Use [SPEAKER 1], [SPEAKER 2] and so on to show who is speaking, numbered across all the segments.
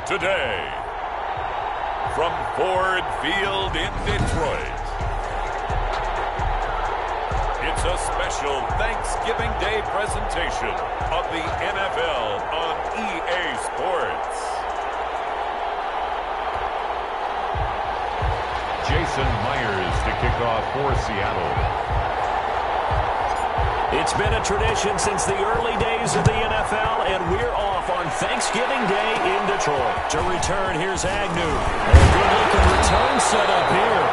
[SPEAKER 1] Today, from Ford Field in Detroit, it's a special Thanksgiving Day presentation of the NFL on EA Sports. Jason Myers to kick off for Seattle.
[SPEAKER 2] It's been a tradition since the early days of the NFL, and we're off on Thanksgiving Day in Detroit. To return, here's Agnew. A good-looking return set up here.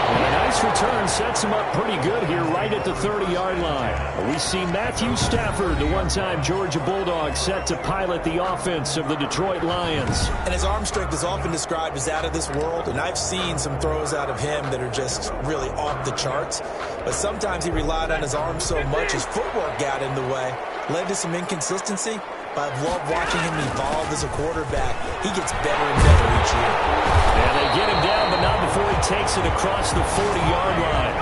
[SPEAKER 2] And a nice return sets him up pretty good here right at the 30-yard line. We see Matthew Stafford, the one-time Georgia Bulldog, set to pilot the offense of the Detroit Lions.
[SPEAKER 3] And his arm strength is often described as out of this world, and I've seen some throws out of him that are just really off the charts. But sometimes he relied on his arm so much his footwork got in the way, led to some inconsistency. But I've loved watching him evolve as a quarterback. He gets better and better each year.
[SPEAKER 2] And they get him down, but not before he takes it across the 40-yard line.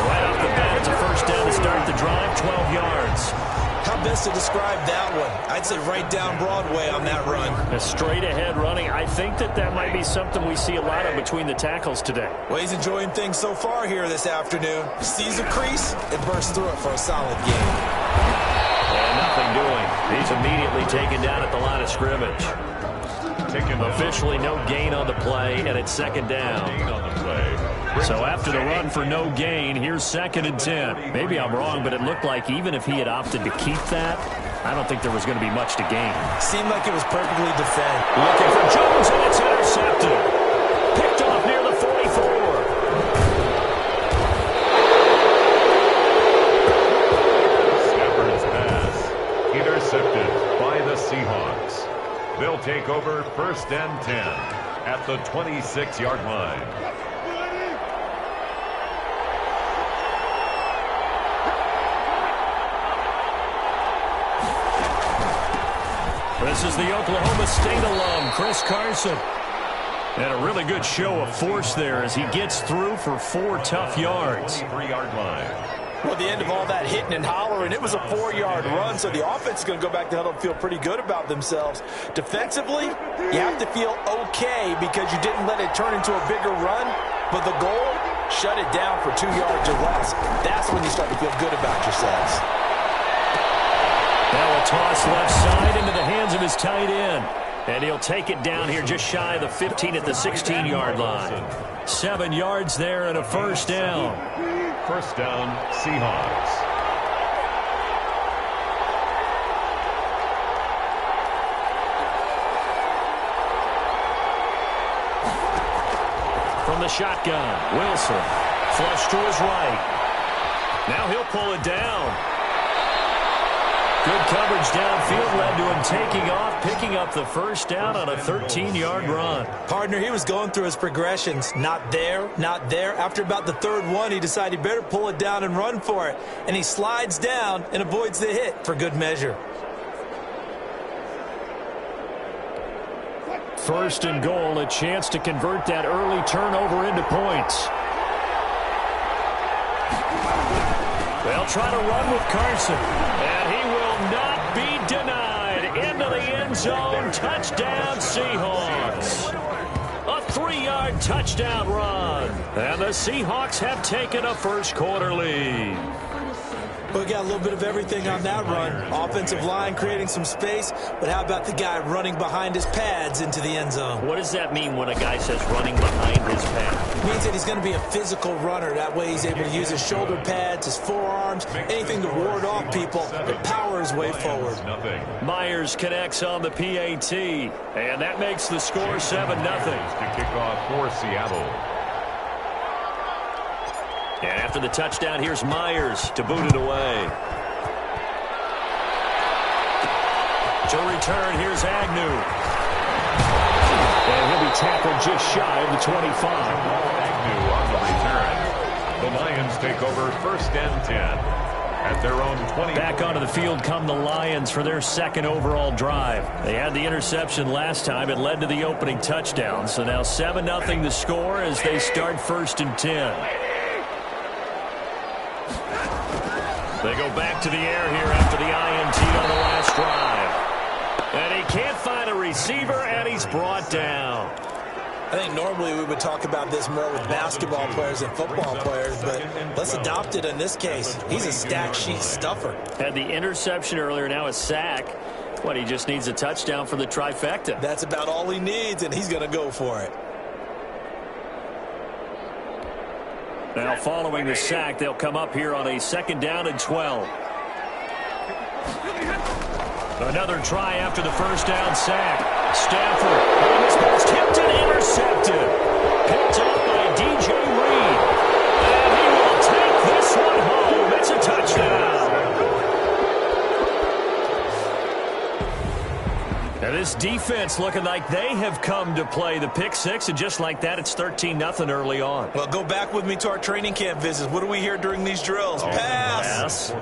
[SPEAKER 2] Right off the bat, it's a first down to start the drive, 12 yards.
[SPEAKER 3] How best to describe that one? I'd say right down Broadway on that run.
[SPEAKER 2] A straight-ahead running. I think that might be something we see a lot of between the tackles today.
[SPEAKER 3] Well, he's enjoying things so far here this afternoon. Sees a crease and bursts through it for a solid game.
[SPEAKER 2] And nothing doing. He's immediately taken down at the line of scrimmage. Officially no gain on the play, and it's second down. So after the run for no gain, here's 2nd and 10. Maybe I'm wrong, but it looked like even if he had opted to keep that, I don't think there was going to be much to gain.
[SPEAKER 3] Seemed like it was perfectly defended.
[SPEAKER 2] Looking for Jones, and it's intercepted. Picked off near the 44.
[SPEAKER 1] Intercepted by the Seahawks. They'll take over 1st and 10 at the 26-yard line.
[SPEAKER 2] This is the Oklahoma State alum, Chris Carson. And a really good show of force there as he gets through for 4 tough yards.
[SPEAKER 1] 3-yard line.
[SPEAKER 3] Well, at the end of all that hitting and hollering, it was a 4-yard run, so the offense is going to go back to huddle and feel pretty good about themselves. Defensively, you have to feel okay because you didn't let it turn into a bigger run, but the goal, shut it down for 2 yards or less. That's when you start to feel good about yourselves.
[SPEAKER 2] Now a toss left side into the hands of his tight end. And he'll take it down here just shy of the 15 at the 16-yard line. 7 yards there and a first down.
[SPEAKER 1] First down, Seahawks.
[SPEAKER 2] From the shotgun, Wilson. Flush to his right. Now he'll pull it down. Good coverage downfield led to him taking off, picking up the first down on a 13-yard run.
[SPEAKER 3] Partner, he was going through his progressions. Not there, not there. After about the 3rd one, he decided he better pull it down and run for it. And he slides down and avoids the hit for good measure.
[SPEAKER 2] 1st and goal, a chance to convert that early turnover into points. They'll try to run with Carson. And he will not be denied. Into the end zone. Touchdown, Seahawks. A 3-yard touchdown run. And the Seahawks have taken a first-quarter lead.
[SPEAKER 3] We got a little bit of everything on that run. Offensive line creating some space, but how about the guy running behind his pads into the end zone?
[SPEAKER 2] What does that mean when a guy says running behind his pad?
[SPEAKER 3] It means that he's going to be a physical runner. That way he's able to use his shoulder pads, his forearms, anything to ward off people, but power his way forward.
[SPEAKER 2] Myers connects on the PAT, and that makes the score 7-0.
[SPEAKER 1] To kick off for Seattle.
[SPEAKER 2] And after the touchdown, here's Myers to boot it away. To return, here's Agnew. And he'll be tackled just shy of the 25.
[SPEAKER 1] Agnew on the return. The Lions take over 1st and 10 at their own 20.
[SPEAKER 2] Back onto the field come the Lions for their 2nd overall drive. They had the interception last time. It led to the opening touchdown. So now 7-0 the score as they start 1st and 10. They go back to the air here after the INT on the last drive. And he can't find a receiver, and he's brought down.
[SPEAKER 3] I think normally we would talk about this more with basketball players than football players, but let's adopt it in this case. He's a stat sheet stuffer.
[SPEAKER 2] Had the interception earlier, now a sack. What, he just needs a touchdown for the trifecta.
[SPEAKER 3] That's about all he needs, and he's going to go for it.
[SPEAKER 2] Now following the sack, they'll come up here on a 2nd down and 12. Another try after the first down sack. Stafford, on his post, tipped and intercepted. Picked up by DJ Reed. And he will take this one home. It's a touchdown. Now this defense looking like they have come to play the pick six, and just like that, it's 13-0 early on.
[SPEAKER 3] Well, go back with me to our training camp visits. What do we hear during these drills? Pass.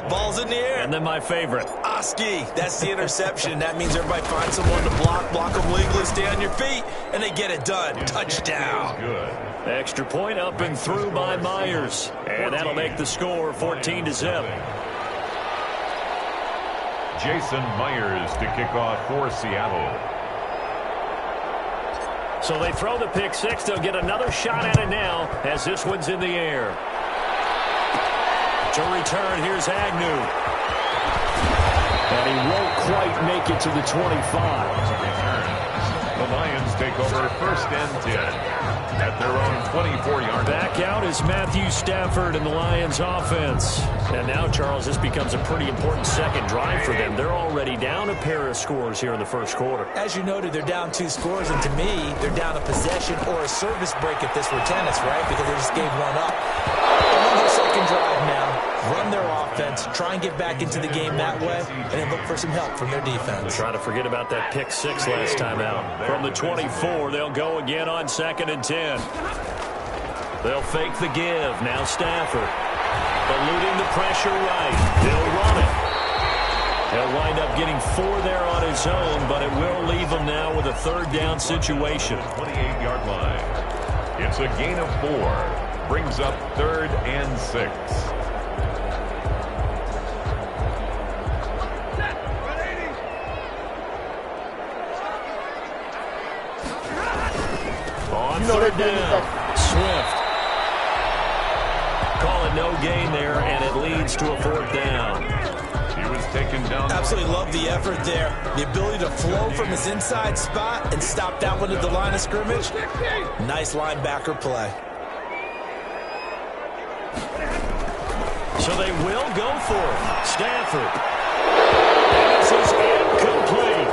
[SPEAKER 3] Ball's in the air.
[SPEAKER 2] And then my favorite.
[SPEAKER 3] Oski, that's the interception. That means everybody finds someone to block them legally, stay on your feet, and they get it done. Touchdown.
[SPEAKER 1] Good.
[SPEAKER 2] Extra point up and through by Myers. And that'll make the score 14-0.
[SPEAKER 1] Jason Myers to kick off for Seattle.
[SPEAKER 2] So they throw the pick six. They'll get another shot at it now as this one's in the air. To return, here's Agnew. And he won't quite make it to the 25.
[SPEAKER 1] The Lions take over 1st and 10 at their own 24-yard.
[SPEAKER 2] Back out is Matthew Stafford and the Lions offense. And now, Charles, this becomes a pretty important second drive for them. They're already down a pair of scores here in the first quarter.
[SPEAKER 3] As you noted, they're down 2 scores, and to me, they're down a possession or a service break if this were tennis, right? Because they just gave one up. On their second drive now, run their offense, try and get back into the game that way, and then look for some help from their defense.
[SPEAKER 2] Try to forget about that pick six last time out. From the 24, they'll go again on 2nd and 10. They'll fake the give. Now Stafford. Eluding the pressure right. They'll run it. He'll wind up getting 4 there on his own, but it will leave him now with a 3rd down situation.
[SPEAKER 1] 28-yard line. It's a gain of 4. Brings up 3rd and 6.
[SPEAKER 2] On 3rd down, Swift. Call it no gain there, and it leads to a 4th down.
[SPEAKER 1] He was taken down.
[SPEAKER 3] Absolutely love the effort there. The ability to flow from his inside spot and stop that one at the line of scrimmage. Nice linebacker play.
[SPEAKER 2] So they will go for it. Stafford. And this is incomplete.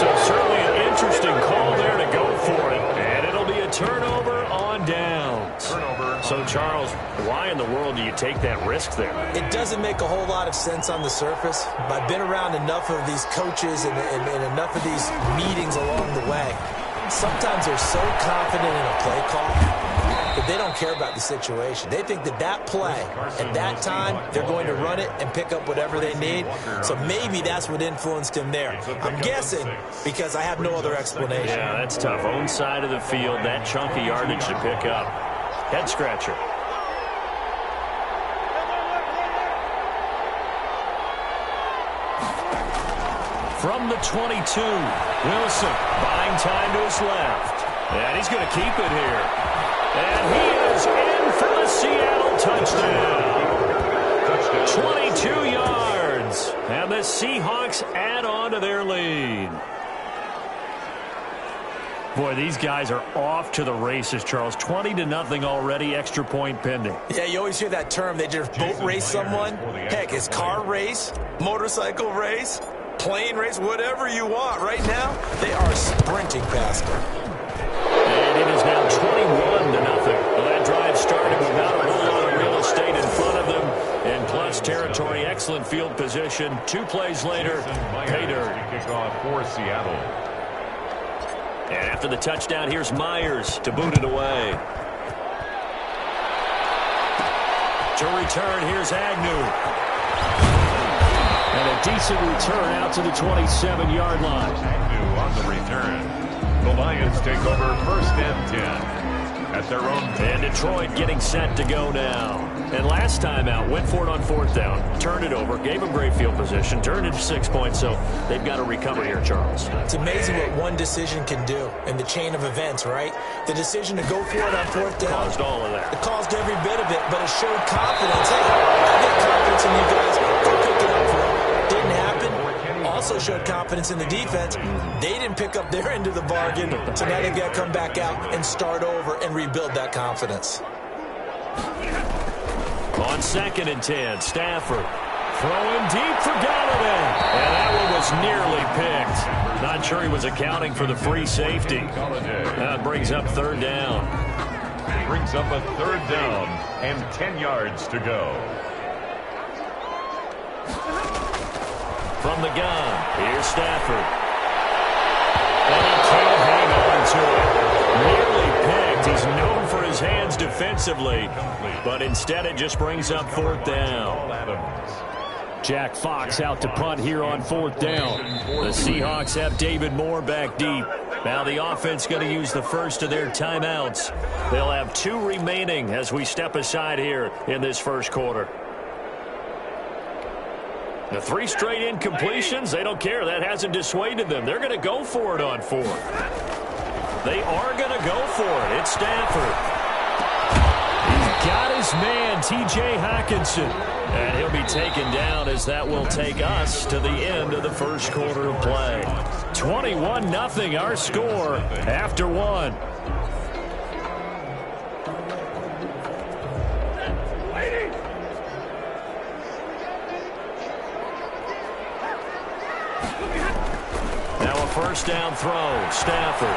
[SPEAKER 2] So certainly an interesting call there to go for it. And it'll be a turnover on downs. So, Charles, why in the world do you take that risk there?
[SPEAKER 3] It doesn't make a whole lot of sense on the surface, but I've been around enough of these coaches and enough of these meetings along the way. Sometimes they're so confident in a play call that they don't care about the situation. They think that play, at that time, they're going to run it and pick up whatever they need. So maybe that's what influenced him there. I'm guessing because I have no other explanation.
[SPEAKER 2] Yeah, that's tough. Own side of the field, that chunk of yardage to pick up. Head scratcher. From the 22, Wilson buying time to his left. And he's going to keep it here. And he is in for the Seattle touchdown. 22 yards. And the Seahawks add on to their lead. Boy, these guys are off to the races, Charles. 20-0 already, extra point pending.
[SPEAKER 3] Yeah, you always hear that term. They just boat race someone. Heck, it's car race, motorcycle race, plane race, whatever you want. Right now, they are sprinting past them.
[SPEAKER 2] And it is now 21-0. Well, that drive started without a whole lot of real estate in front of them. In plus territory, excellent field position. 2 plays later, pay dirt.
[SPEAKER 1] Kick off for Seattle.
[SPEAKER 2] And after the touchdown, here's Myers to boot it away. To return, here's Agnew. And a decent return out to the 27-yard line.
[SPEAKER 1] Agnew on the return. The Lions take over 1st and 10. at their own.
[SPEAKER 2] And Detroit getting set to go now. And last time out, went for it on 4th down, turned it over, gave them great field position, turned it 6 points, so they've got to recover here, Charles.
[SPEAKER 3] It's amazing what one decision can do in the chain of events, right? The decision to go for it on 4th down.
[SPEAKER 2] Caused all of that.
[SPEAKER 3] It caused every bit of it, but it showed confidence. Hey, I got confidence in you guys. Go pick it up for them. Didn't happen. Also showed confidence in the defense. They didn't pick up their end of the bargain, so now they've got to come back out and start over and rebuild that confidence.
[SPEAKER 2] On 2nd and 10, Stafford throwing deep for Galladay. And that one was nearly picked. Not sure he was accounting for the free safety. That brings up 3rd down.
[SPEAKER 1] Brings up a 3rd down and 10 yards to go.
[SPEAKER 2] From the gun, here's Stafford. And he can't hang on to it. Nearly picked. He's known for his hands defensively, but instead it just brings up 4th down. Jack Fox out to punt here on 4th down. The Seahawks have David Moore back deep. Now the offense going to use the first of their timeouts. They'll have 2 remaining as we step aside here in this first quarter. The 3 straight incompletions, they don't care. That hasn't dissuaded them. They're going to go for it on 4th. They are going to go for it. It's Stafford. He's got his man, T.J. Hockenson. And he'll be taken down as that will take us to the end of the first quarter of play. 21-0 our score after 1. First down throw, Stafford.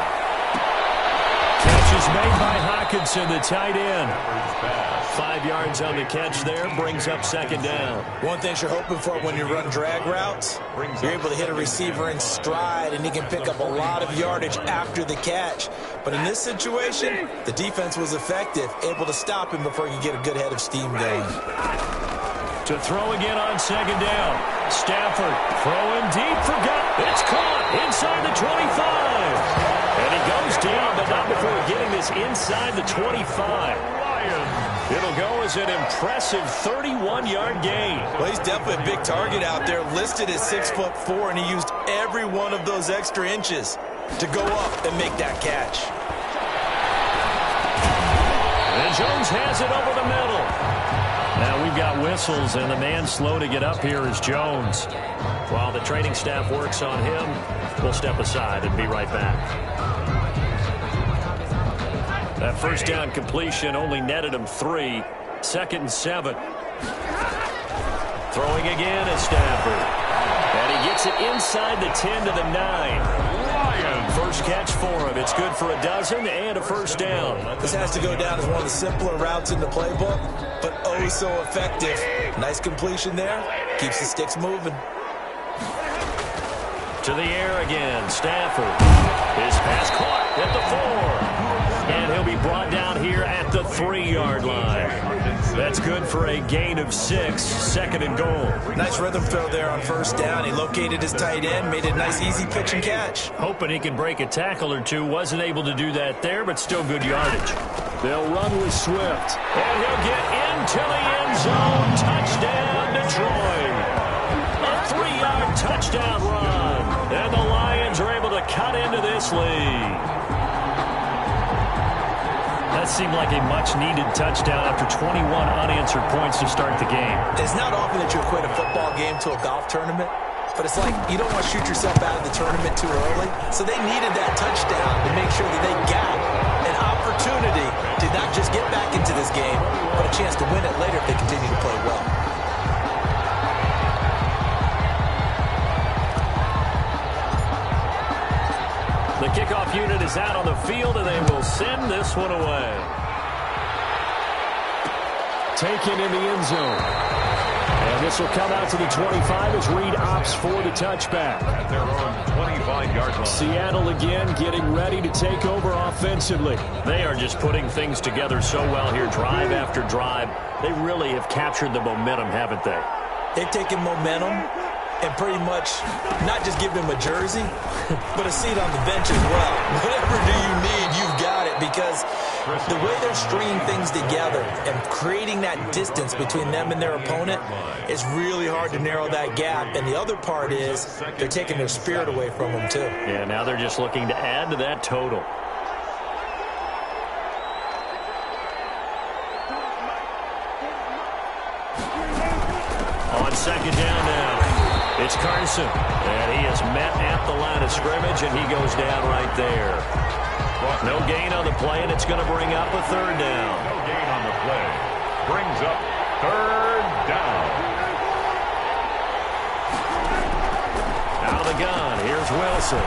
[SPEAKER 2] Catch is made by Hockenson, the tight end. 5 yards on the catch there, brings up 2nd down. One thing you're hoping for when you run drag routes, you're able to hit a receiver in stride, and he can pick up a lot of yardage after the catch. But in this situation, the defense was effective, able to stop him before he could get a good head of steam going. To throw again on 2nd down. Stafford throwing deep for It's caught inside the 25. And he goes down, but not before getting this inside the 25. It'll go as an impressive 31-yard gain. Well, he's definitely a big target out there, listed at 6'4", and he used every one of those extra inches to go up and make that catch. And Jones has it over the middle. Now we've got whistles, and the man slow to get up here is Jones. While the training staff works on him, we'll step aside and be right back. That first down completion only netted him 3. 2nd and 7. Throwing again is Stafford. And he gets it inside the 10 to the 9. First catch for him. It's good for a dozen and a first down. This has to go down as one of the simpler routes in the playbook, but oh so effective. Nice completion there. Keeps the sticks moving. To the air again. Stafford. His pass caught at the 4. And he'll be brought down here at the 3-yard line. That's good for a gain of 6. 2nd and goal. Nice rhythm throw there on first down. He located his tight end, made a nice easy pitch and catch. Hoping he can break a tackle or two. Wasn't able to do that there, but still good yardage. They'll run with Swift. And he'll get into the end zone. Touchdown, Detroit. A 3-yard touchdown run. And the Lions are able to cut into this lead. That seemed like a much-needed touchdown after 21 unanswered points to start the game. It's not often that you equate a football game to a golf tournament, but it's like you don't want to shoot yourself out of the tournament too early. So they needed that touchdown to make sure that they got an opportunity to not just get back into this game, but a chance to win it later if they continue to play well. The kickoff unit is out on the field, and they will send this one away. Taken in the end zone. And this will come out to the 25 as Reed opts for the touchback.
[SPEAKER 1] At their own 25-yard line.
[SPEAKER 2] Seattle again getting ready to take over offensively. They are just putting things together so well here, drive after drive. They really have captured the momentum, haven't they? They've taken momentum and pretty much not just give him a jersey, but a seat on the bench as well. Whatever do you need, you've got it,
[SPEAKER 3] because the way they're stringing things together and creating that distance between them and their opponent is really hard to narrow that gap. And the other part is they're taking their spirit away from them, too.
[SPEAKER 2] Yeah, now they're just looking to add to that total. On second down now, it's Carson. And he is met at the line of scrimmage, and he goes down right there. No gain on the play, and it's going to bring up a third down.
[SPEAKER 1] No gain on the play. Brings up third down.
[SPEAKER 2] Out of the gun, here's Wilson.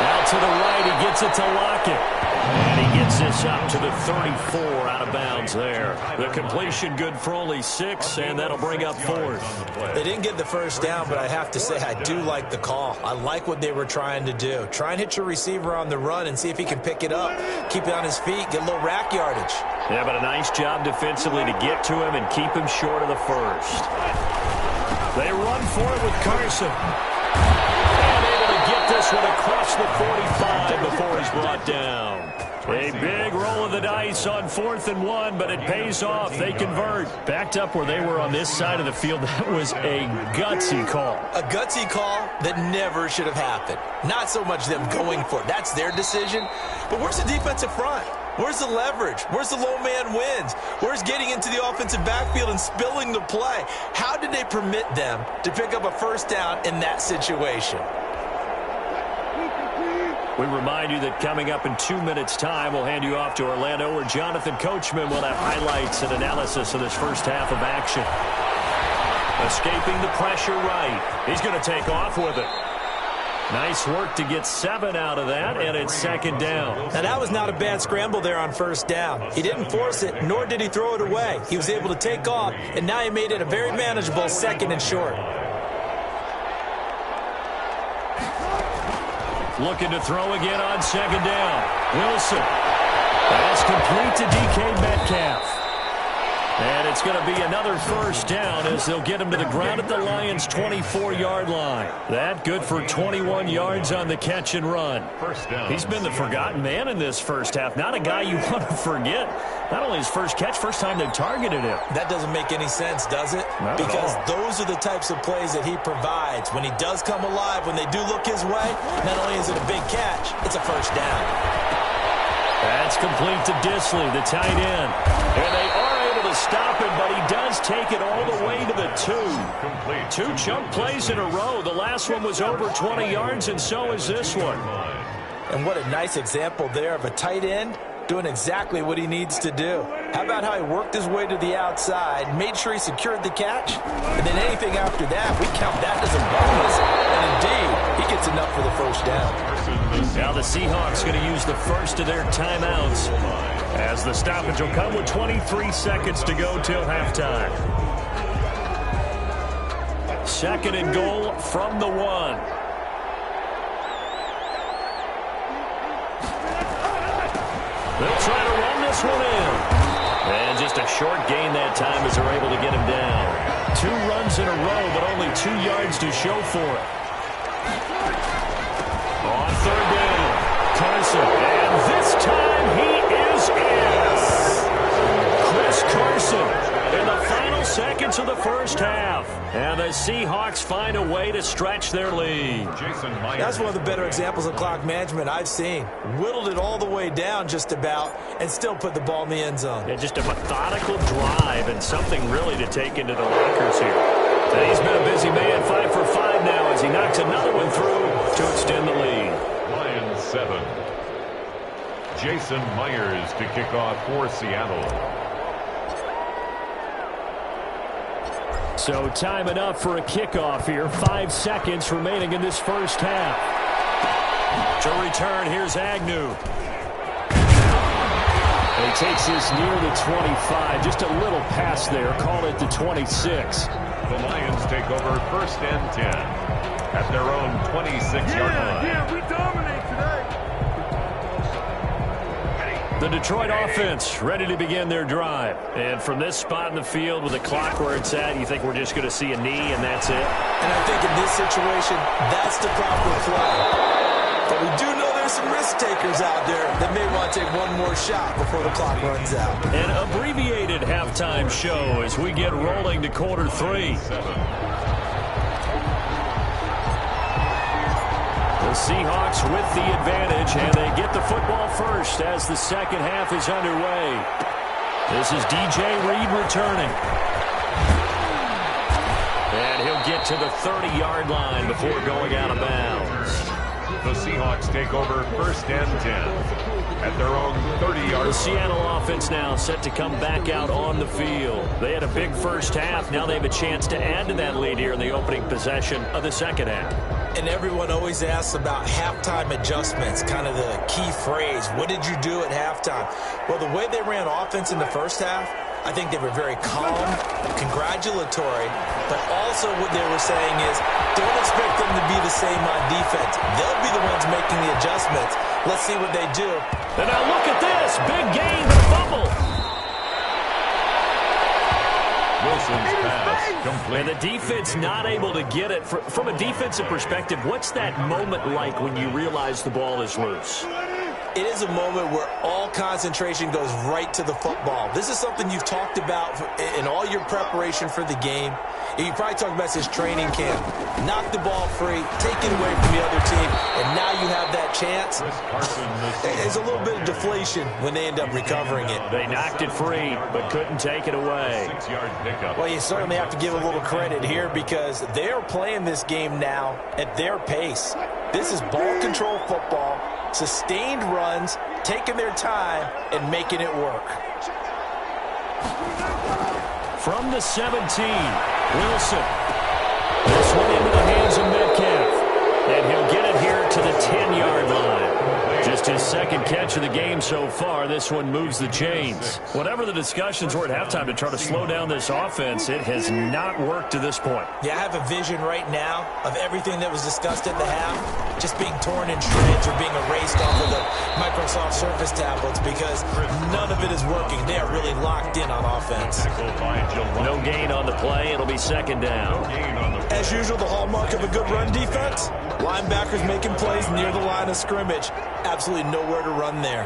[SPEAKER 2] Out to the right, he gets it to Lockett. And he gets this up to the 34 out of bounds there. The completion good for only 6, and that'll bring up fourth.
[SPEAKER 3] They didn't get the first down, but I have to say I do like the call. I like what they were trying to do. Try and hit your receiver on the run and see if he can pick it up, keep it on his feet, get a little rack yardage.
[SPEAKER 2] Yeah, but a nice job defensively to get to him and keep him short of the first. They run for it with Carson. And able to get this one across the 45 before he's brought down. A big roll of the dice on 4th and 1, but it pays off. They convert. Backed up where they were on this side of the field. That was a gutsy call.
[SPEAKER 3] A gutsy call that never should have happened. Not so much them going for it. That's their decision. But where's the defensive front? Where's the leverage? Where's the low man wins? Where's getting into the offensive backfield and spilling the play? How did they permit them to pick up a first down in that situation?
[SPEAKER 2] We remind you that coming up in 2 minutes' time, we'll hand you off to Orlando, where Jonathan Coachman will have highlights and analysis of this first half of action. Escaping the pressure right. He's going to take off with it. Nice work to get 7 out of that, and it's second down.
[SPEAKER 3] Now, that was not a bad scramble there on first down. He didn't force it, nor did he throw it away. He was able to take off, and now he made it a very manageable second and short.
[SPEAKER 2] Looking to throw again on second down. Wilson. That's complete to DK Metcalf. And it's going to be another first down as they'll get him to the ground at the Lions' 24-yard line. That good for 21 yards on the catch and run.
[SPEAKER 1] First down.
[SPEAKER 2] He's been the forgotten man in this first half. Not a guy you want to forget. Not only his first catch, first time they targeted him.
[SPEAKER 3] That doesn't make any sense, does it?
[SPEAKER 2] Not
[SPEAKER 3] because
[SPEAKER 2] at all.
[SPEAKER 3] those are the types of plays that he provides. When he does come alive, when they do look his way, not only is it a big catch, it's a first down.
[SPEAKER 2] That's complete to Disley, the tight end. And they are able to stop him, but he does take it all the way to the 2.
[SPEAKER 1] Complete.
[SPEAKER 2] 2 chunk plays in a row. The last one was over 20 yards, and so is this one.
[SPEAKER 3] And what a nice example there of a tight end doing exactly what he needs to do. How about how he worked his way to the outside, made sure he secured the catch, and then anything after that, we count that as a bonus. And indeed, he gets enough for the first down.
[SPEAKER 2] Now the Seahawks going to use the first of their timeouts as the stoppage will come with 23 seconds to go till halftime. Second and goal from the 1. They'll try to run this one in. And just a short gain that time as they're able to get him down. 2 runs in a row, but only 2 yards to show for it. On third down, Carson. And this time he is in. Chris Carson in the final seconds of the first half. And the Seahawks find a way to stretch their lead.
[SPEAKER 3] That's one of the better examples of clock management I've seen. Whittled it all the way down just about and still put the ball in the end zone.
[SPEAKER 2] Yeah, just a methodical drive and something really to take into the lockers here. And he's been a busy man, 5 for 5 now as he knocks another one through to extend the lead.
[SPEAKER 1] Lions 7. Jason Myers to kick off for Seattle.
[SPEAKER 2] So time enough for a kickoff here. 5 seconds remaining in this first half. To return, here's Agnew. And he takes this near the 25. Just a little pass there. Call it the 26.
[SPEAKER 1] The Lions take over first and 10 at their own 26-yard line.
[SPEAKER 4] Yeah, we dominate today.
[SPEAKER 2] The Detroit offense ready to begin their drive. And from this spot in the field with the clock where it's at, you think we're just going to see a knee and that's it?
[SPEAKER 3] And I think in this situation, that's the proper play. But we do know there's are some risk takers out there that may want to take one more shot before the clock runs out.
[SPEAKER 2] An abbreviated halftime show as we get rolling to quarter 3. The Seahawks with the advantage, and they get the football first as the second half is underway. This is DJ Reed returning. And he'll get to the 30-yard line before going out of bounds.
[SPEAKER 1] The Seahawks take over first and 10 at their own 30-yard line.
[SPEAKER 2] The Seattle offense now set to come back out on the field. They had a big first half. Now they have a chance to add to that lead here in the opening possession of the second half.
[SPEAKER 3] And everyone always asks about halftime adjustments, kind of the key phrase. What did you do at halftime? Well, the way they ran offense in the first half, I think they were very calm, congratulatory, but also what they were saying is don't expect them to be the same on defense. They'll be the ones making the adjustments. Let's see what they do.
[SPEAKER 2] And now look at this. Big gain, but a fumble.
[SPEAKER 1] Wilson's pass complete.
[SPEAKER 2] And the defense not able to get it. From a defensive perspective, what's that moment like when you realize the ball is loose?
[SPEAKER 3] It is a moment where all concentration goes right to the football. This is something you've talked about in all your preparation for the game. You probably talked about this training camp. Knock the ball free, take it away from the other team, and now you have that chance. There's a little bit of deflation when they end up recovering it.
[SPEAKER 2] They knocked it free, but couldn't take it away.
[SPEAKER 1] 6-yard pickup.
[SPEAKER 3] Well, you certainly have to give a little credit here because they're playing this game now at their pace. This is ball control football, sustained runs, taking their time, and making it work.
[SPEAKER 2] From the 17, Wilson. This one into the hands of Metcalf. And he'll get it here to the 10-yard line. Just his second catch of the game so far. This one moves the chains. Whatever the discussions were at halftime to try to slow down this offense, it has not worked to this point.
[SPEAKER 3] Yeah, I have a vision right now of everything that was discussed at the half just being torn in shreds or being erased off of the Microsoft Surface tablets because none of it is working. They are really locked in on offense.
[SPEAKER 2] No gain on the play. It'll be second down.
[SPEAKER 3] As usual, the hallmark of a good run defense, linebackers making plays near the line of scrimmage. Absolutely nowhere to run there.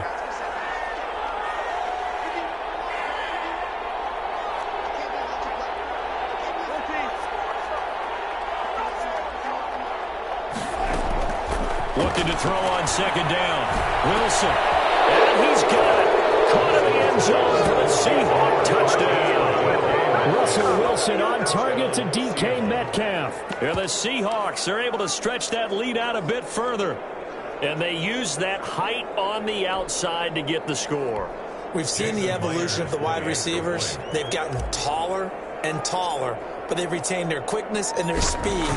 [SPEAKER 2] Looking to throw on second down. Wilson. And he's got it. Caught in the end zone for the Seahawk touchdown. Russell Wilson on target to DK Metcalf. And the Seahawks are able to stretch that lead out a bit further. And they use that height on the outside to get the score.
[SPEAKER 3] We've seen the evolution of the wide receivers. They've gotten taller and taller, but they've retained their quickness and their speed.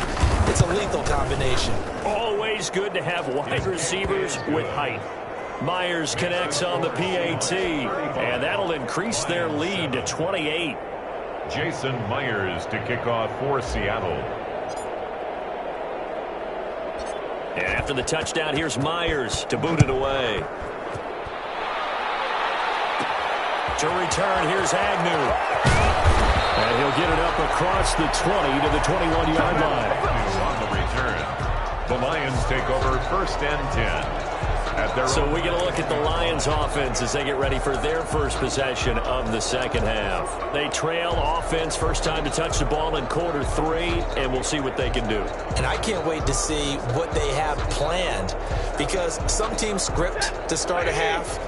[SPEAKER 3] It's a lethal combination.
[SPEAKER 2] Always good to have wide receivers with height. Myers connects on the PAT, and that'll increase their lead to 28.
[SPEAKER 1] Jason Myers to kick off for Seattle.
[SPEAKER 2] And after the touchdown, here's Myers to boot it away. To return, here's Agnew. And he'll get it up across the 20 to the 21-yard line.
[SPEAKER 1] On the return, the Lions take over first and 10.
[SPEAKER 2] So we get a look at the Lions offense as they get ready for their first possession of the second half. They trail offense, first time to touch the ball in quarter 3, and we'll see what they can do.
[SPEAKER 3] And I can't wait to see what they have planned because some teams script to start a half.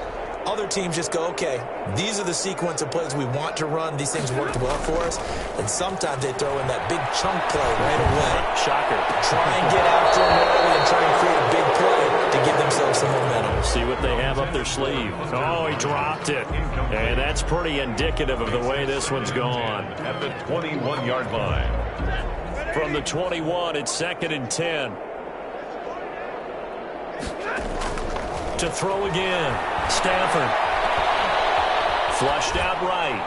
[SPEAKER 3] Other teams just go, okay, these are the sequence of plays we want to run. These things worked well for us. And sometimes they throw in that big chunk play right away.
[SPEAKER 2] Shocker.
[SPEAKER 3] Try and get after them early and try and create a big play to give themselves some momentum.
[SPEAKER 2] See what they have up their sleeve. Oh, he dropped it. And that's pretty indicative of the way this one's gone.
[SPEAKER 1] At the 21-yard line.
[SPEAKER 2] From the 21, it's second and 10. To throw again. Stafford. Flushed out right.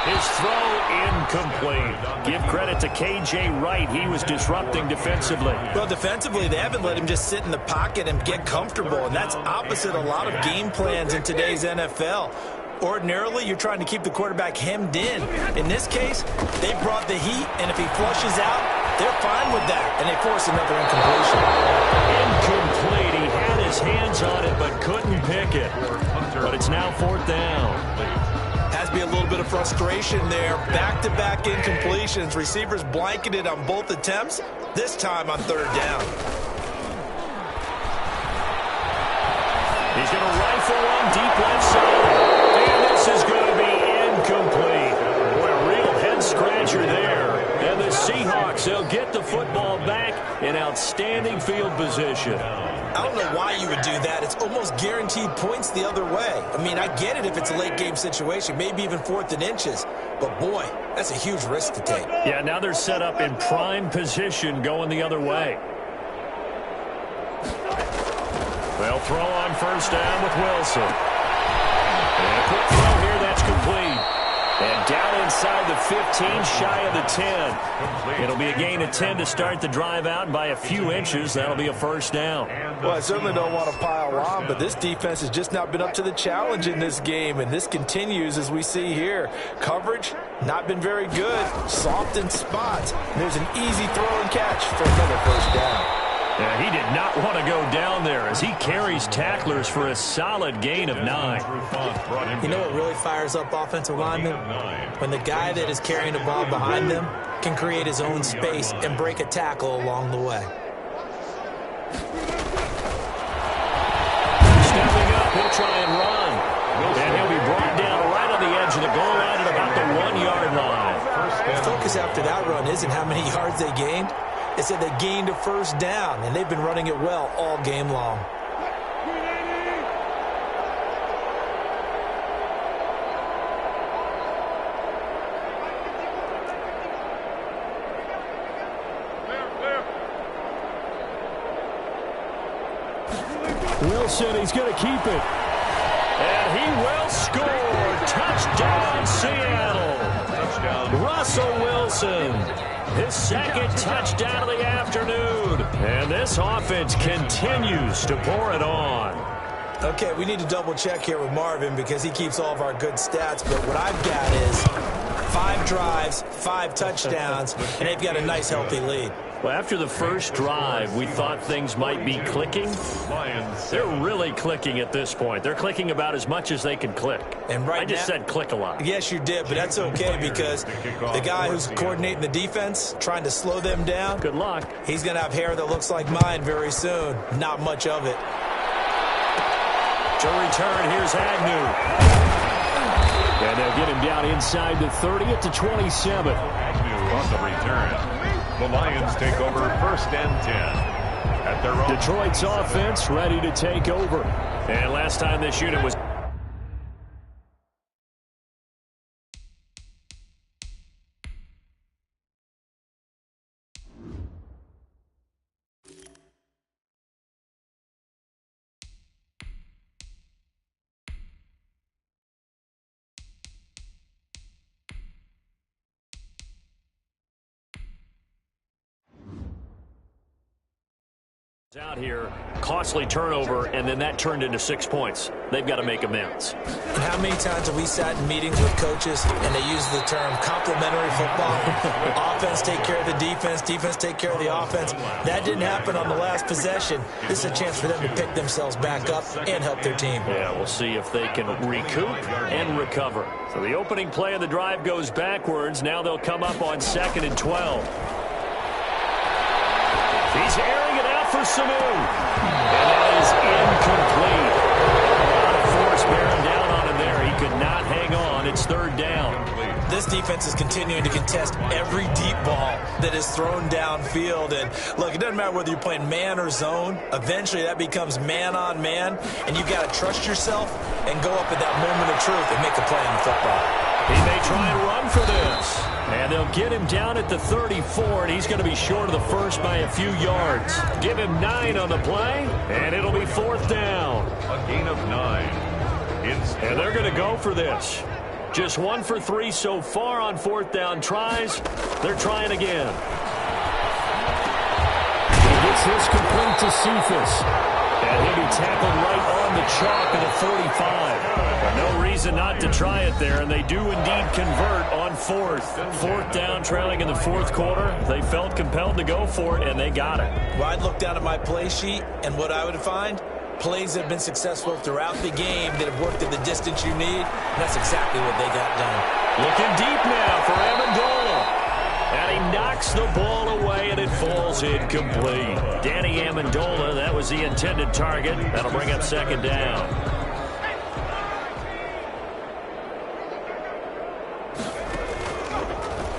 [SPEAKER 2] His throw incomplete. Give credit to K.J. Wright. He was disrupting defensively.
[SPEAKER 3] Well, defensively, they haven't let him just sit in the pocket and get comfortable, and that's opposite a lot of game plans in today's NFL. Ordinarily, you're trying to keep the quarterback hemmed in. In this case, they brought the heat, and if he flushes out, they're fine with that, and they force another incompletion.
[SPEAKER 2] Incomplete. He had his hand hands on it but couldn't pick it. But it's now 4th down.
[SPEAKER 3] Has to be a little bit of frustration there. Back-to-back incompletions. Receivers blanketed on both attempts, this time on 3rd down.
[SPEAKER 2] He's going to rifle one deep left side. And this is going to be incomplete. Boy, a real head-scratcher there. And the Seahawks, they'll get the football back in outstanding field position.
[SPEAKER 3] I don't know why you would do that. It's almost guaranteed points the other way. I mean, I get it if it's a late-game situation, maybe even 4th and inches. But, boy, that's a huge risk to take.
[SPEAKER 2] Yeah, now they're set up in prime position going the other way. They'll throw on 1st down with Wilson. And a quick throw here, that's complete. And down inside the 15, shy of the 10. It'll be a gain of 10 to start the drive out, and by a few inches, that'll be a 1st down.
[SPEAKER 3] Well, I certainly don't want to pile on, but this defense has just not been up to the challenge in this game, and this continues as we see here. Coverage, not been very good. Soft in spots. There's an easy throw and catch for another 1st down.
[SPEAKER 2] Yeah, he did not want to go down there as he carries tacklers for a solid gain of 9.
[SPEAKER 3] You know what really fires up offensive linemen? When the guy that is carrying the ball behind them can create his own space and break a tackle along the way.
[SPEAKER 2] Stepping up, he'll try and run. And he'll be brought down right on the edge of the goal line at about the 1-yard line.
[SPEAKER 3] The focus after that run isn't how many yards they gained. It said they gained a 1st down, and they've been running it well all game long.
[SPEAKER 2] Wilson, he's going to keep it. And he will score. Touchdown, Seattle. Touchdown. Russell Wilson. His 2nd touchdown of the afternoon. And this offense continues to pour it on.
[SPEAKER 3] Okay, we need to double-check here with Marvin because he keeps all of our good stats. But what I've got is 5 drives, 5 touchdowns, and they've got a nice, healthy lead.
[SPEAKER 2] Well, after the first drive, we thought things might be clicking. They're really clicking at this point. They're clicking about as much as they can click.
[SPEAKER 3] And right
[SPEAKER 2] I just said click a lot.
[SPEAKER 3] Yes, you did, but that's okay because the guy who's coordinating the defense, trying to slow them down,
[SPEAKER 2] good luck.
[SPEAKER 3] He's going to have hair that looks like mine very soon. Not much of it.
[SPEAKER 2] To return, here's Agnew. And they'll get him down inside the 30 at the 27.
[SPEAKER 1] Agnew on the return. The Lions take over 1st and 10. At their own.
[SPEAKER 2] Detroit's offense ready to take over. And last time this unit was out here, costly turnover, and then that turned into 6 points. They've got to make amends.
[SPEAKER 3] And how many times have we sat in meetings with coaches and they use the term complementary football? Offense take care of the defense, defense take care of the offense. That didn't happen on the last possession. This is a chance for them to pick themselves back up and help their team.
[SPEAKER 2] Yeah, we'll see if they can recoup and recover. So the opening play of the drive goes backwards. Now they'll come up on 2nd and 12. He's airing it out for Sanu. And that is incomplete. A lot of force bearing down on him there. He could not hang on. It's 3rd down.
[SPEAKER 3] This defense is continuing to contest every deep ball that is thrown downfield. And, look, it doesn't matter whether you're playing man or zone. Eventually, that becomes man-on-man. And you've got to trust yourself and go up at that moment of truth and make a play on the football.
[SPEAKER 2] He may try and run for this. And they'll get him down at the 34, and he's going to be short of the first by a few yards. Give him 9 on the play, and it'll be 4th down.
[SPEAKER 1] A gain of 9.
[SPEAKER 2] And they're going to go for this. Just 1 for 3 so far on 4th down tries. They're trying again. He gets this complete to Cephas. And he'll be tackled right on the chalk of the 45. But no reason not to try it there, and they do indeed convert on 4th. 4th down, trailing in the 4th quarter. They felt compelled to go for it, and they got it.
[SPEAKER 3] Well, I'd look down at my play sheet, and what I would find Plays have been successful throughout the game that have worked at the distance you need. And that's exactly what they got done.
[SPEAKER 2] Looking deep now for Amendola. And he knocks the ball away, and it falls incomplete. Danny Amendola, that was the intended target. That'll bring up second down.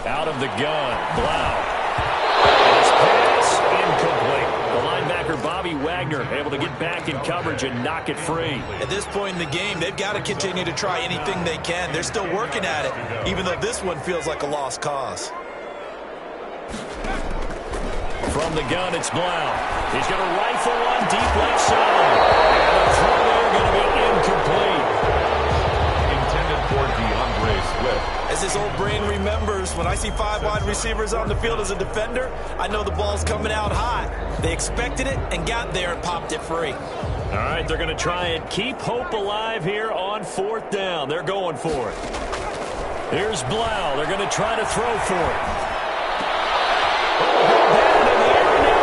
[SPEAKER 2] Out of the gun, Blau. His pass incomplete. The linebacker, Bobby Wagner, able to get back in coverage and knock it free.
[SPEAKER 3] At this point in the game, they've got to continue to try anything they can. They're still working at it, even though this one feels like a lost cause.
[SPEAKER 2] From the gun, it's Blau. He's going to rifle one deep left side. And the throw there going to be incomplete.
[SPEAKER 1] Intended for DeAndre Swift.
[SPEAKER 3] As this old brain remembers, when I see 5 wide receivers on the field as a defender, I know the ball's coming out high. They expected it and got there and popped it free.
[SPEAKER 2] All right, they're going to try and keep hope alive here on 4th down. They're going for it. Here's Blau. They're going to try to throw for it.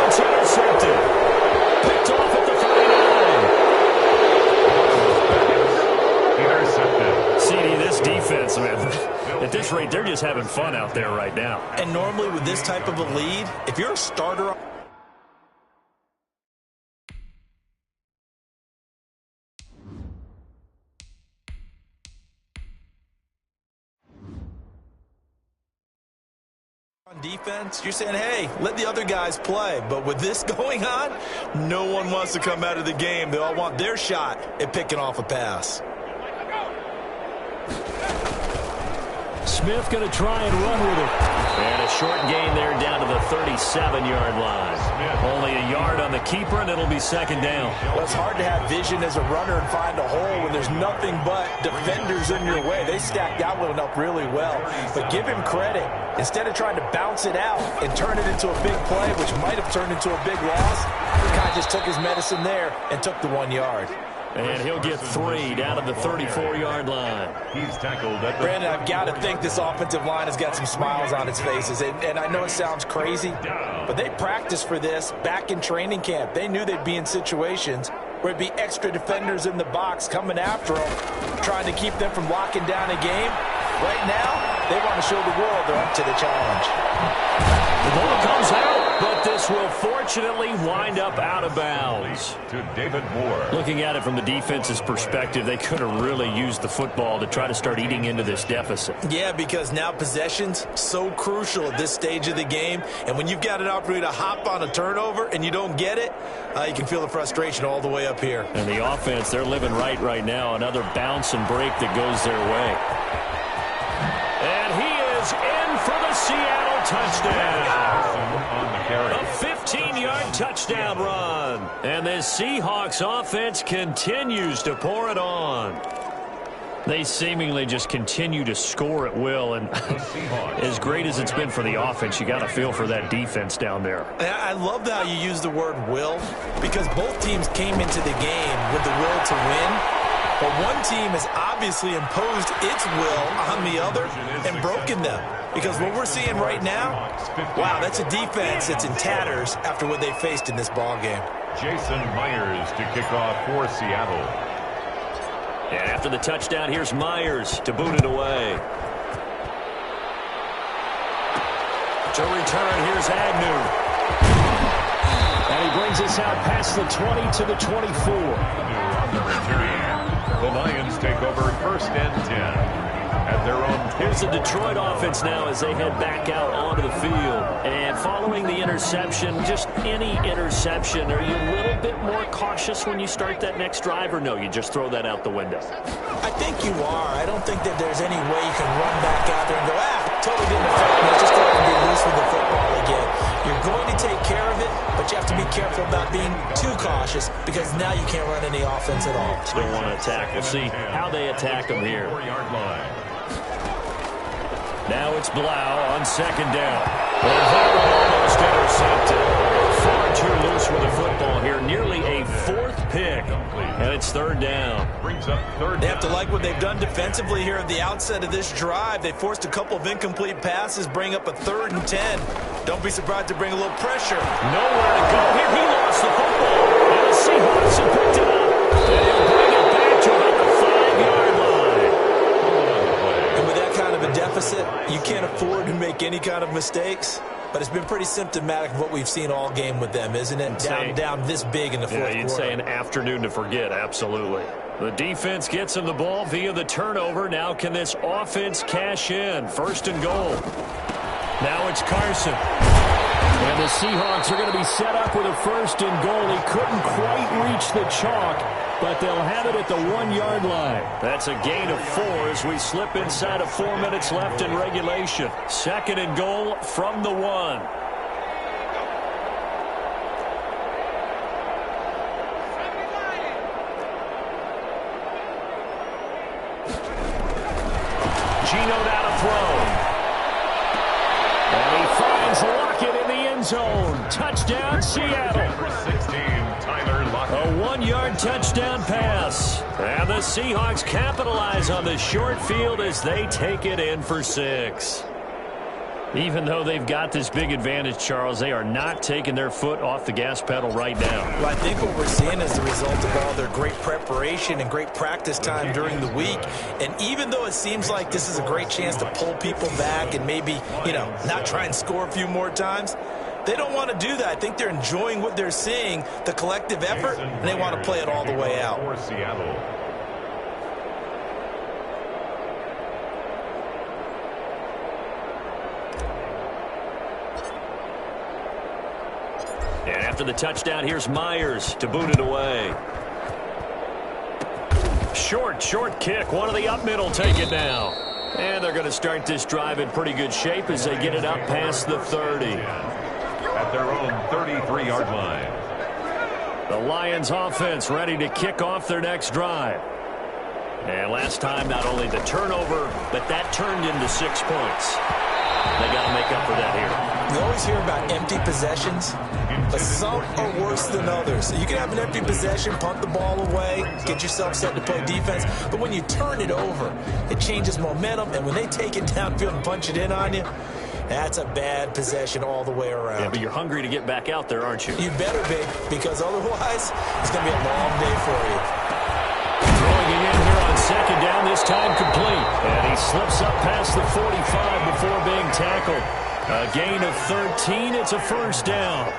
[SPEAKER 2] It's intercepted. Picked off at the 49.
[SPEAKER 1] Intercepted.
[SPEAKER 2] CD, this defense, man, at this rate, they're just having fun out there right now.
[SPEAKER 3] And normally with this type of a lead, if you're a starter on defense, you're saying, hey, let the other guys play. But with this going on, no one wants to come out of the game. They all want their shot at picking off a pass.
[SPEAKER 2] Smith going to try and run with it. And a short gain there down to the 37-yard line. Only a yard on the keeper, and it'll be second down.
[SPEAKER 3] Well, it's hard to have vision as a runner and find a hole when there's nothing but defenders in your way. They stacked that one up really well. But give him credit. Instead of trying to bounce it out and turn it into a big play, which might have turned into a big loss, the guy just took his medicine there and took the 1 yard.
[SPEAKER 2] And he'll get 3 down at the 34-yard line.
[SPEAKER 1] He's tackled at the...
[SPEAKER 3] Brandon, I've got to think this offensive line has got some smiles on its faces. And I know it sounds crazy, but they practiced for this back in training camp. They knew they'd be in situations where it'd be extra defenders in the box coming after them, trying to keep them from locking down a game. Right now, they want to show the world they're up to the challenge.
[SPEAKER 2] The ball comes out, but this will fortunately wind up out of bounds.
[SPEAKER 1] To David Moore.
[SPEAKER 2] Looking at it from the defense's perspective, they could have really used the football to try to start eating into this deficit.
[SPEAKER 3] Yeah, because now possession's so crucial at this stage of the game. And when you've got an opportunity to hop on a turnover and you don't get it, you can feel the frustration all the way up here.
[SPEAKER 2] And the offense, they're living right now. Another bounce and break that goes their way. And he is in for the Seattle touchdown. A 15-yard touchdown run. And this Seahawks offense continues to pour it on. They seemingly just continue to score at will. And as great as it's been for the offense, you got to feel for that defense down there.
[SPEAKER 3] I love how you use the word will, because both teams came into the game with the will to win. But one team has obviously imposed its will on the other and broken them. Because what we're seeing right now, wow, that's a defense that's in tatters after what they faced in this ballgame.
[SPEAKER 1] Jason Myers to kick off for Seattle.
[SPEAKER 2] And after the touchdown, here's Myers to boot it away. To return, here's Agnew. And he brings us out past the 20 to the 24.
[SPEAKER 1] On the return. The Lions take over 1st and 10 at their own 20.
[SPEAKER 2] Here's the Detroit offense now as they head back out onto the field. And following the interception, just any interception, are you a little bit more cautious when you start that next drive, or no, you just throw that out the window?
[SPEAKER 3] I think you are. I don't think that there's any way you can run back out there and go, totally didn't affect me. Let's just go ahead and be loose with the football again. You're going to take care of it, but you have to be careful about being too cautious, because now you can't run any offense at all.
[SPEAKER 2] Still want to attack. We'll see how they attack them here.
[SPEAKER 1] 4-yard line.
[SPEAKER 2] Now it's Blau on second down. And that one almost intercepted. Far too loose with the football here. Nearly a 4th pick. And it's 3rd down.
[SPEAKER 1] Brings up 3rd
[SPEAKER 3] They have to like what they've done defensively here at the outset of this drive. They forced a couple of incomplete passes, bring up a 3rd and 10. Don't be surprised to bring a little pressure.
[SPEAKER 2] Nowhere to go here. He lost the football. And the Seahawks have picked it up.
[SPEAKER 3] make any kind of mistakes, but it's been pretty symptomatic of what we've seen all game with them, isn't it? Down this big in the fourth quarter.
[SPEAKER 2] Yeah, you'd say an afternoon to forget, absolutely. The defense gets him the ball via the turnover. Now can this offense cash in? First and goal. Now it's Carson. And the Seahawks are going to be set up with a first and goal. He couldn't quite reach the chalk, but they'll have it at the 1-yard line. That's a gain of 4 as we slip inside of 4 minutes left in regulation. Second and goal from the 1. Gino now to throw. And he finds Lockett in the end zone. Touchdown, Seattle.
[SPEAKER 1] Number 16, Tyler Lockett.
[SPEAKER 2] A 1-yard touchdown pass. And the Seahawks capitalize on the short field as they take it in for 6. Even though they've got this big advantage, Charles, they are not taking their foot off the gas pedal right now.
[SPEAKER 3] Well, I think what we're seeing is the result of all their great preparation and great practice time during the week. And even though it seems like this is a great chance to pull people back and maybe, not try and score a few more times, they don't want to do that. I think they're enjoying what they're seeing, the collective effort, and they want to play it all the way out.
[SPEAKER 1] For Seattle.
[SPEAKER 2] And after the touchdown, here's Myers to boot it away. Short kick. One of the up middle take it now. And they're going to start this drive in pretty good shape as they get it up past the 30.
[SPEAKER 1] At their own 33-yard line.
[SPEAKER 2] The Lions offense ready to kick off their next drive. And last time, not only the turnover, but that turned into 6 points. They got to make up for that here.
[SPEAKER 3] You always hear about empty possessions, but some are worse than others. So you can have an empty possession, punt the ball away, get yourself set to play defense. But when you turn it over, it changes momentum. And when they take it downfield and punch it in on you, that's a bad possession all the way around.
[SPEAKER 2] Yeah, but you're hungry to get back out there, aren't you?
[SPEAKER 3] You better be, because otherwise it's going to be a long day for you.
[SPEAKER 2] Throwing it in here on second down, this time complete. And he slips up past the 45 before being tackled. A gain of 13. It's a first down.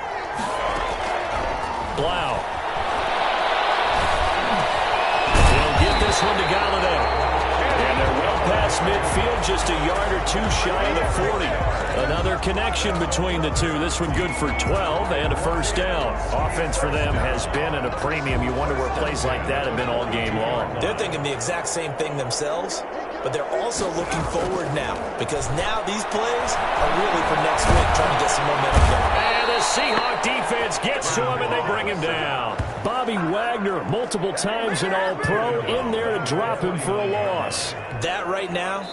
[SPEAKER 2] Blau. He'll get this one to Galladay. And they're well past midfield, just a yard or two shy of the 40. Another connection between the two. This one good for 12 and a first down. Offense for them has been at a premium. You wonder where plays like that have been all game long.
[SPEAKER 3] They're thinking the exact same thing themselves, but they're also looking forward now, because now these plays are really for next week, trying to get some momentum going.
[SPEAKER 2] And the Seahawk defense gets to him, and they bring him down. Bobby Wagner, multiple times an All-Pro, in there to drop him for a loss.
[SPEAKER 3] That right now,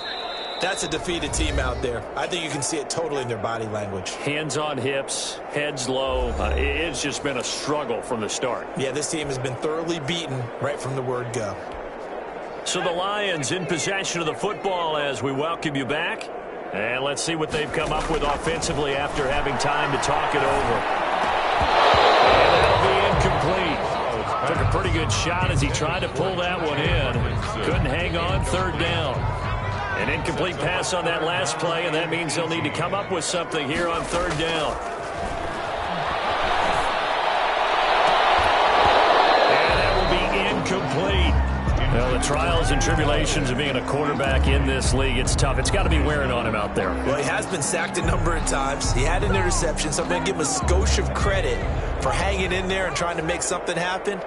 [SPEAKER 3] that's a defeated team out there. I think you can see it totally in their body language.
[SPEAKER 2] Hands on hips, heads low. It's just been a struggle from the start.
[SPEAKER 3] Yeah, this team has been thoroughly beaten right from the word go.
[SPEAKER 2] So the Lions in possession of the football as we welcome you back. And let's see what they've come up with offensively after having time to talk it over. And that'll be incomplete. Took a pretty good shot as he tried to pull that one in. Couldn't hang on, third down. An incomplete pass on that last play, and that means they'll need to come up with something here on third down. And that will be incomplete. Well, the trials and tribulations of being a quarterback in this league, it's tough. It's got to be wearing on him out there.
[SPEAKER 3] Well, he has been sacked a number of times. He had an interception, so I'm going to give him a skosh of credit for hanging in there and trying to make something happen,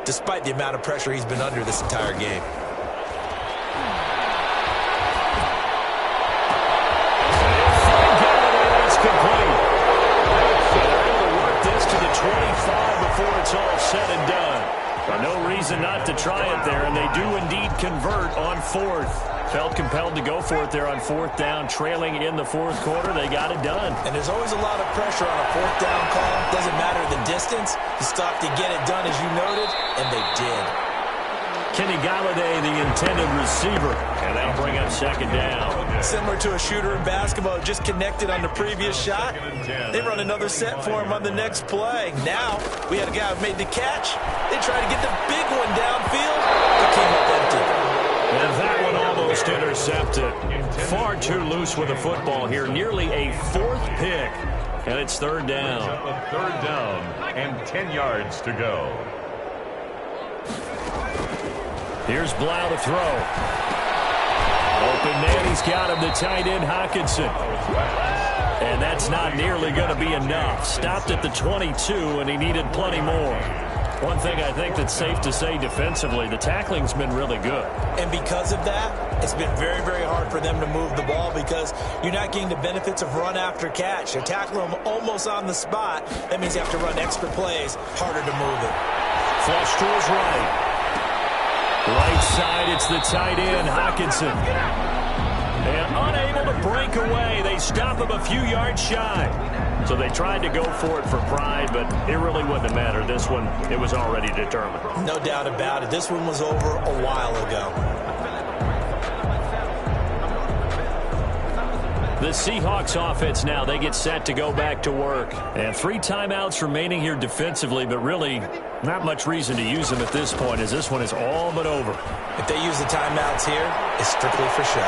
[SPEAKER 3] despite the amount of pressure he's been under this entire game.
[SPEAKER 2] That's complete. They're able to work this to the 25 before it's all said and done. No reason not to try it there, and they do indeed convert on fourth. Felt compelled to go for it there on fourth down, trailing in the fourth quarter. They got it done.
[SPEAKER 3] And there's always a lot of pressure on a fourth down call. Doesn't matter the distance. You stop to get it done, as you noted, and they did.
[SPEAKER 2] Kenny Galladay, the intended receiver, and that'll bring up second down.
[SPEAKER 3] Similar to a shooter in basketball, just connected on the previous shot. They run another set for him on the next play. Now, we had a guy who made the catch. They tried to get the big one downfield. It came up empty.
[SPEAKER 2] And that one almost intercepted. Far too loose Seahawks with a football here, nearly a 4th pick, and it's 3rd down.
[SPEAKER 1] A 3rd down and 10 yards to go.
[SPEAKER 2] Here's Blau to throw. Open man, he's got him, the tight end Hockenson. And that's not nearly going to be enough. Stopped at the 22, and he needed plenty more. One thing I think that's safe to say defensively, the tackling's been really good.
[SPEAKER 3] And because of that, it's been very, very hard for them to move the ball because you're not getting the benefits of run after catch. They're tackling them almost on the spot. That means you have to run extra plays, harder to move it.
[SPEAKER 2] Flush to his right. Right side, it's the tight end, Hockenson. And unable to break away. They stop him a few yards shy. So they tried to go for it for pride, but it really wouldn't have mattered. This one, it was already determined.
[SPEAKER 3] No doubt about it. This one was over a while ago.
[SPEAKER 2] The Seahawks offense now, they get set to go back to work. And 3 timeouts remaining here defensively, but really not much reason to use them at this point as this one is all but over.
[SPEAKER 3] If they use the timeouts here, it's strictly for show.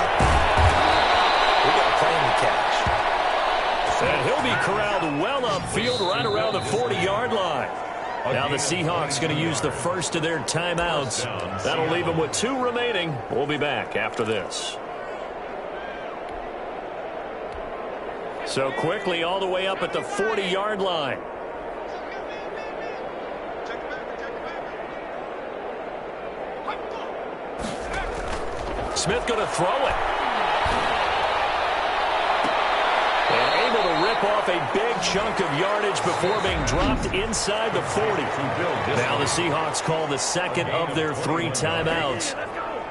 [SPEAKER 3] We got a play in the catch.
[SPEAKER 2] And he'll be corralled well upfield right around the 40-yard line. Now the Seahawks going to use the first of their timeouts. That'll leave them with 2 remaining. We'll be back after this. So quickly all the way up at the 40-yard line. Smith going to throw it. And able to rip off a big chunk of yardage before being dropped inside the 40. Now the Seahawks call the second of their 3 timeouts.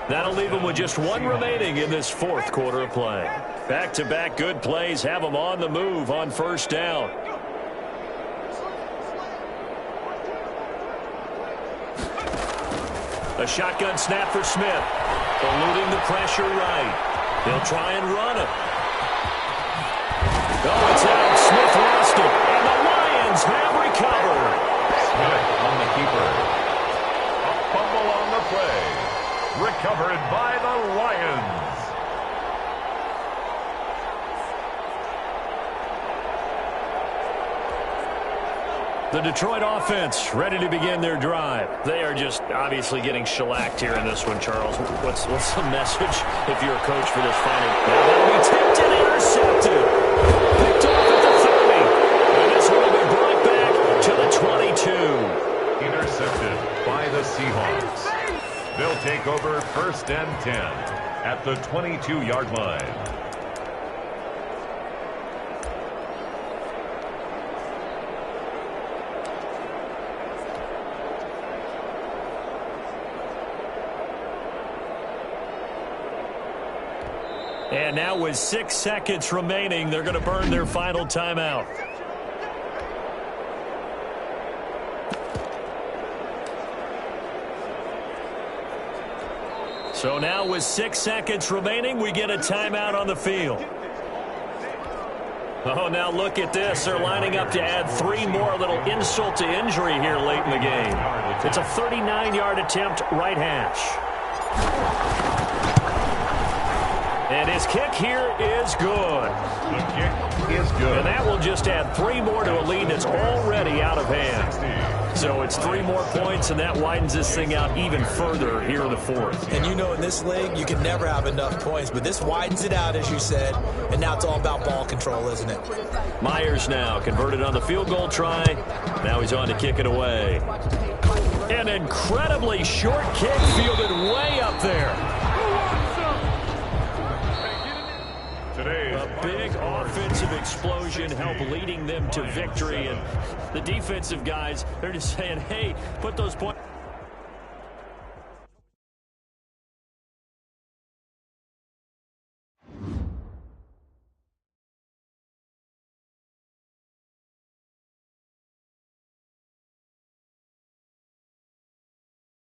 [SPEAKER 2] That'll leave them with just 1 remaining in this 4th quarter of play. Back-to-back good plays have them on the move on 1st down. A shotgun snap for Smith. Eluding the pressure right. He'll try and run it. Oh, it's out. Smith lost it. And the Lions have recovered.
[SPEAKER 1] Smith on the keeper. A fumble on the play. Recovered by the Lions.
[SPEAKER 2] The Detroit offense ready to begin their drive. They are just obviously getting shellacked here in this one, Charles. What's the message if you're a coach for this final? Now that'll be tipped and intercepted. Picked off at the 30. And this one will be brought back to the 22.
[SPEAKER 1] Intercepted by the Seahawks. They'll take over 1st and 10 at the 22-yard line.
[SPEAKER 2] And now with 6 seconds remaining, they're going to burn their final timeout. So now with 6 seconds remaining, we get a timeout on the field. Oh, now look at this. They're lining up to add 3 more, a little insult to injury here late in the game. It's a 39-yard attempt, right hash. And his kick here is good.
[SPEAKER 1] The kick is good.
[SPEAKER 2] And that will just add 3 more to a lead that's already out of hand. So it's 3 more points, and that widens this thing out even further here in the 4th.
[SPEAKER 3] And you know in this league, you can never have enough points, but this widens it out, as you said, and now it's all about ball control, isn't it?
[SPEAKER 2] Myers now converted on the field goal try. Now he's on to kick it away. An incredibly short kick fielded way up there. A big offensive explosion helped leading them to victory, and the defensive guys, they're just saying, hey, put those points